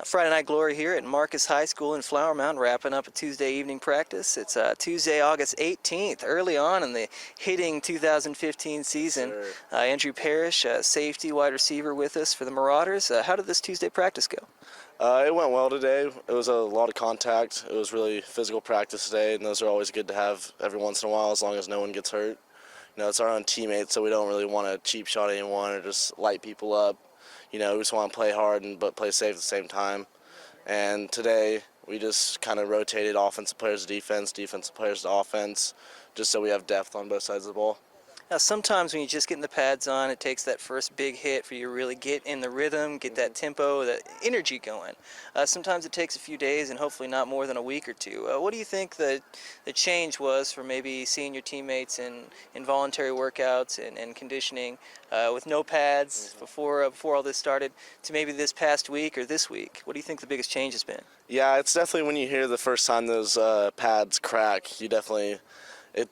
Friday Night Glory here at Marcus High School in Flower Mound, wrapping up a Tuesday evening practice. It's Tuesday, August 18th, early on in the hitting 2015 season. Sure. Andrew Parish, safety, wide receiver with us for the Marauders. How did this Tuesday practice go? It went well today. It was a lot of contact. It was really physical practice today, and those are always good to have every once in a while as long as no one gets hurt. You know, it's our own teammates, so we don't really want to cheap shot anyone or just light people up. You know, we just want to play hard but play safe at the same time. And today we just kind of rotated offensive players to defense, defensive players to offense, just so we have depth on both sides of the ball. Now, sometimes when you're just getting the pads on, it takes that first big hit for you to really get in the rhythm, get that tempo, that energy going. Sometimes it takes a few days and hopefully not more than a week or two. What do you think the change was for maybe seeing your teammates in voluntary workouts and conditioning with no pads before all this started to maybe this past week or this week? What do you think the biggest change has been? Yeah, it's definitely when you hear the first time those pads crack, it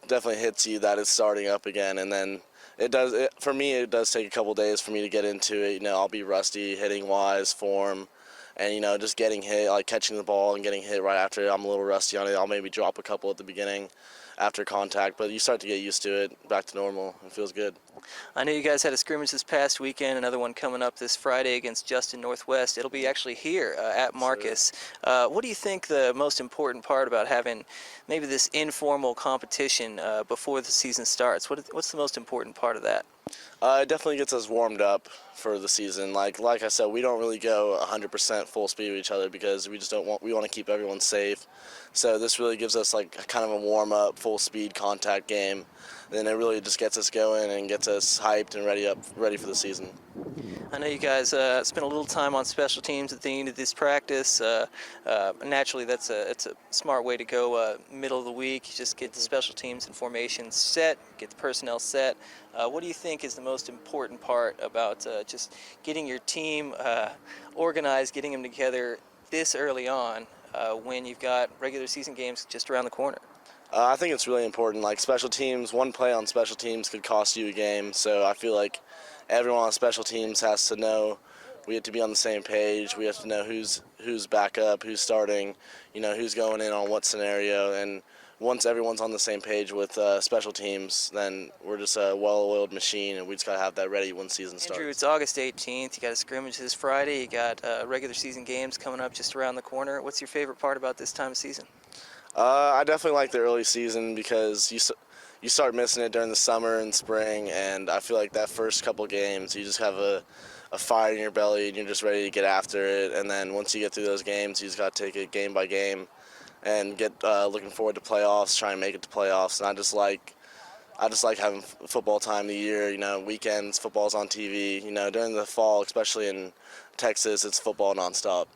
definitely hits you that it's starting up again, and then for me it does take a couple days for me to get into it. You know, I'll be rusty hitting wise, form, and you know, just getting hit, like catching the ball and getting hit right after it. I'm a little rusty on it. I'll maybe drop a couple at the beginning after contact, but you start to get used to it, back to normal. It feels good. I know you guys had a scrimmage this past weekend, another one coming up this Friday against Justin Northwest. It'll be actually here at Marcus. What do you think the most important part about having maybe this informal competition before the season starts? What's the most important part of that? It definitely gets us warmed up for the season. Like I said, we don't really go 100% full speed with each other because we want to keep everyone safe. So this really gives us like kind of a warm up, full speed contact game. Then it really just gets us going and gets us hyped and ready for the season. I know you guys spent a little time on special teams at the end of this practice. Naturally, it's a smart way to go middle of the week. You just get the special teams and formations set, get the personnel set. What do you think is the most important part about just getting your team organized, getting them together this early on when you've got regular season games just around the corner? I think it's really important. Like special teams, one play on special teams could cost you a game. So I feel like everyone on special teams has to know. We have to be on the same page. We have to know who's back up, who's starting, you know, who's going in on what scenario. And once everyone's on the same page with special teams, then we're just a well-oiled machine, and we just got to have that ready when season starts. Andrew, it's August 18th. You got a scrimmage this Friday. You got regular season games coming up just around the corner. What's your favorite part about this time of season? I definitely like the early season because you start missing it during the summer and spring, and I feel like that first couple games you just have a fire in your belly and you're just ready to get after it. And then once you get through those games, you just got to take it game by game and get looking forward to playoffs, try and make it to playoffs. And I just like having football time of the year. You know, weekends, football's on TV. You know, during the fall, especially in Texas, it's football nonstop.